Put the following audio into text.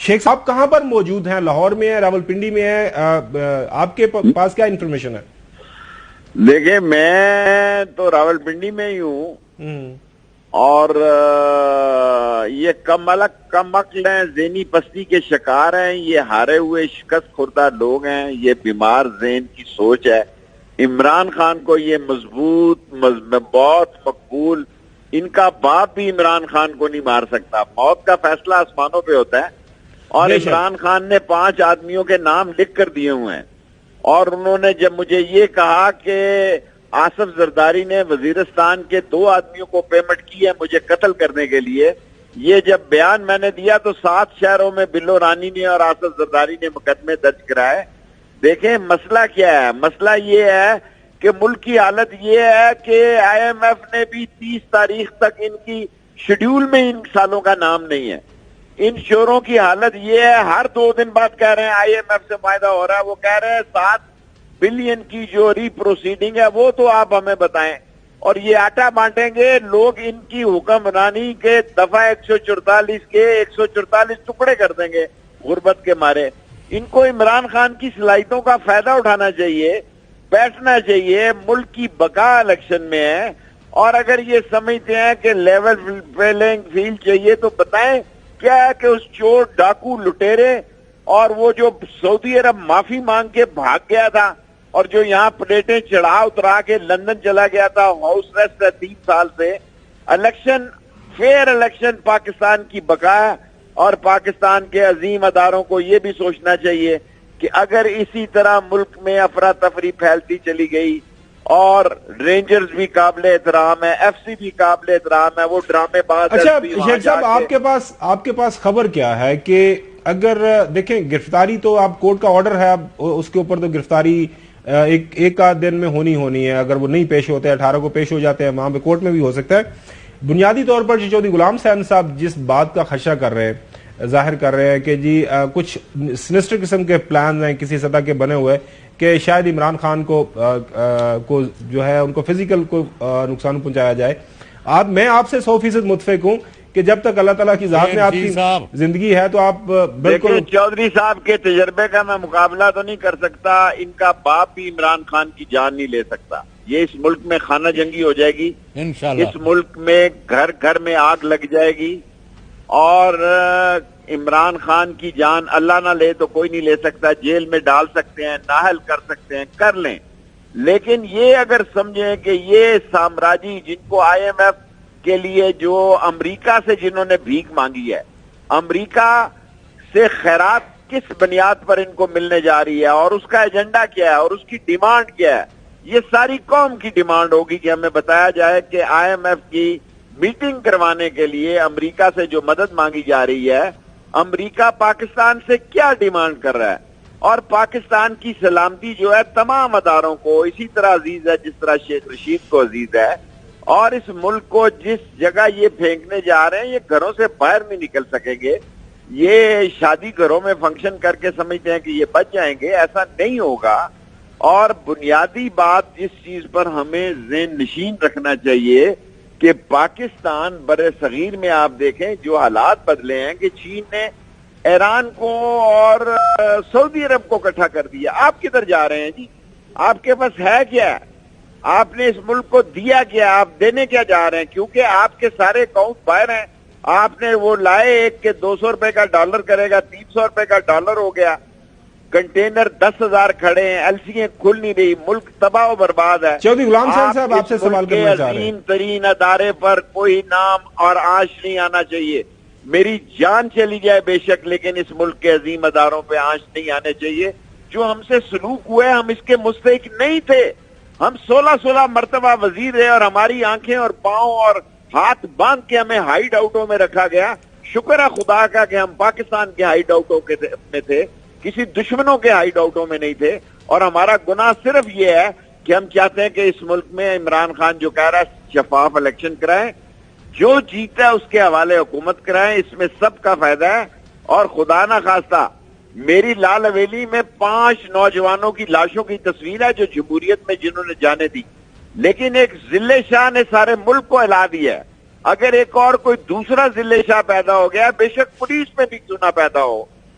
شیخ صاحب کہاں پر موجود ہیں؟ لاہور میں ہیں، راولپنڈی میں ہیں؟ آپ کے پاس کیا انفارمیشن ہے؟ دیکھیں میں تو راولپنڈی میں ہی ہوں اور یہ کم عقل ہیں، ذہنی پستی کے شکار ہیں، یہ ہارے ہوئے شکست خوردہ لوگ ہیں، یہ بیمار ذہن کی سوچ ہے۔ عمران خان کو یہ مضبوط بہت مقبول، ان کا باپ بھی عمران خان کو نہیں مار سکتا، موت کا فیصلہ آسمانوں پہ ہوتا ہے۔ اور عمران خان نے 5 آدمیوں کے نام لکھ کر دیے ہوئے ہیں، اور انہوں نے جب مجھے یہ کہا کہ آصف زرداری نے وزیرستان کے 2 آدمیوں کو پیمنٹ کی ہے مجھے قتل کرنے کے لیے، یہ جب بیان میں نے دیا تو 7 شہروں میں بلو رانی نے اور آصف زرداری نے مقدمے درج کرائے۔ دیکھیں مسئلہ کیا ہے، مسئلہ یہ ہے کہ ملک کی حالت یہ ہے کہ آئی ایم ایف نے بھی 30 تاریخ تک ان کی شیڈیول میں ان سالوں کا نام نہیں ہے۔ ان شوروں کی حالت یہ ہے، ہر 2 دن بعد کہہ رہے ہیں آئی ایم ایف سے معاہدہ ہو رہا ہے، وہ کہہ رہے ہیں 7 بلین کی جو ری پروسیڈنگ ہے وہ تو آپ ہمیں بتائیں، اور یہ آٹا بانٹیں گے لوگ، ان کی حکمرانی کے دفعہ 144 کے 144 ٹکڑے کر دیں گے غربت کے مارے۔ ان کو عمران خان کی صلاحیتوں کا فائدہ اٹھانا چاہیے، بیٹھنا چاہیے، ملک کی بقا الیکشن میں ہے، اور اگر یہ سمجھتے ہیں کہ لیول پلینگ فیلڈ چاہیے تو بتائیں کیا ہے کہ اس چور ڈاکو لٹیرے اور وہ جو سعودی عرب معافی مانگ کے بھاگ گیا تھا اور جو یہاں پلیٹیں چڑھا اترا کے لندن چلا گیا تھا، ہاؤس ریسٹ ہے 3 سال سے، الیکشن فیئر الیکشن پاکستان کی بقا ہے، اور پاکستان کے عظیم اداروں کو یہ بھی سوچنا چاہیے کہ اگر اسی طرح ملک میں افراتفری پھیلتی چلی گئی، اور رینجرز بھی قابل احترام ہے، ایف سی بھی قابل احترام ہے، وہ ڈرامے باز۔ اچھا شیخ صاحب آپ کے پاس خبر کیا ہے کہ اگر دیکھیں گرفتاری تو آپ کورٹ کا آرڈر ہے، اس کے اوپر تو گرفتاری ایک آدھ دن میں ہونی ہے، اگر وہ نہیں پیش ہوتے 18 کو پیش ہو جاتے ہیں، وہاں پہ کورٹ میں بھی ہو سکتا ہے۔ بنیادی طور پر چودھری غلام حسین صاحب جس بات کا خدشہ کر رہے ہیں، ظاہر کر رہے ہیں کہ جی کچھ سینسٹر قسم کے پلانز ہیں کسی سطح کے بنے ہوئے کہ شاید عمران خان کو جو ہے ان کو فزیکل کو نقصان پہنچایا جائے۔ میں آپ سے 100% متفق ہوں کہ جب تک اللہ تعالیٰ کی ذات میں آپ کی زندگی ہے تو آپ بالکل۔ چودھری صاحب کے تجربے کا میں مقابلہ تو نہیں کر سکتا، ان کا باپ بھی عمران خان کی جان نہیں لے سکتا۔ یہ اس ملک میں خانہ جنگی ہو جائے گی انشاءاللہ، اس ملک میں گھر گھر میں آگ لگ جائے گی، اور عمران خان کی جان اللہ نہ لے تو کوئی نہیں لے سکتا۔ جیل میں ڈال سکتے ہیں، نااہل کر سکتے ہیں، کر لیں، لیکن یہ اگر سمجھیں کہ یہ سامراجی جن کو آئی ایم ایف کے لیے جو امریکہ سے جنہوں نے بھیک مانگی ہے، امریکہ سے خیرات کس بنیاد پر ان کو ملنے جا رہی ہے، اور اس کا ایجنڈا کیا ہے، اور اس کی ڈیمانڈ کیا ہے، یہ ساری قوم کی ڈیمانڈ ہوگی کہ ہمیں بتایا جائے کہ آئی ایم ایف کی میٹنگ کروانے کے لیے امریکہ سے جو مدد مانگی جا رہی ہے، امریکہ پاکستان سے کیا ڈیمانڈ کر رہا ہے، اور پاکستان کی سلامتی جو ہے تمام اداروں کو اسی طرح عزیز ہے جس طرح شیخ رشید کو عزیز ہے، اور اس ملک کو جس جگہ یہ پھینکنے جا رہے ہیں یہ گھروں سے باہر نہیں نکل سکیں گے۔ یہ شادی گھروں میں فنکشن کر کے سمجھتے ہیں کہ یہ بچ جائیں گے، ایسا نہیں ہوگا۔ اور بنیادی بات جس چیز پر ہمیں ذہن نشین رکھنا چاہیے کہ پاکستان برصغیر میں آپ دیکھیں جو حالات بدلے ہیں کہ چین نے ایران کو اور سعودی عرب کو اکٹھا کر دیا۔ آپ کدھر جا رہے ہیں جی؟ آپ کے پاس ہے کیا؟ آپ نے اس ملک کو دیا کیا؟ آپ دینے کیا جا رہے ہیں؟ کیونکہ آپ کے سارے اکاؤنٹ باہر ہیں، آپ نے وہ لائے ایک کے 200 روپے کا ڈالر کرے گا، 300 روپے کا ڈالر ہو گیا، کنٹینر 10,000 کھڑے ہیں، ایلسیاں کھل نہیں رہی، ملک تباہ و برباد ہے۔ چودھری غلام حسین صاحب آپ سے سوال کرنا چاہ رہے ہیں۔ عظیم ترین ادارے پر کوئی نام اور آنچ نہیں آنا چاہیے، میری جان چلی جائے بے شک، لیکن اس ملک کے عظیم اداروں پہ آنچ نہیں آنے چاہیے۔ جو ہم سے سلوک ہوئے ہم اس کے مستحق نہیں تھے، ہم 16 مرتبہ وزیر رہے اور ہماری آنکھیں اور پاؤں اور ہاتھ باندھ کے ہمیں ہائیڈ آؤٹوں میں رکھا گیا۔ شکر ہے خدا کا کہ ہم پاکستان کے ہائیڈ آؤٹوں میں تھے، کسی دشمنوں کے ہائیڈ آؤٹوں میں نہیں تھے، اور ہمارا گناہ صرف یہ ہے کہ ہم چاہتے ہیں کہ اس ملک میں عمران خان جو کہہ رہا ہے شفاف الیکشن کرائیں، جو جیتا ہے اس کے حوالے حکومت کرائیں، اس میں سب کا فائدہ ہے۔ اور خدا نہ خواستہ میری لال حویلی میں 5 نوجوانوں کی لاشوں کی تصویر ہے جو جمہوریت میں جنہوں نے جانے دی، لیکن ایک ذلے شاہ نے سارے ملک کو ہلا دیا ہے۔ اگر ایک اور کوئی دوسرا ذلے شاہ پیدا ہو گیا، بے شک پولیس میں بھی کیوں نہ پیدا ہو،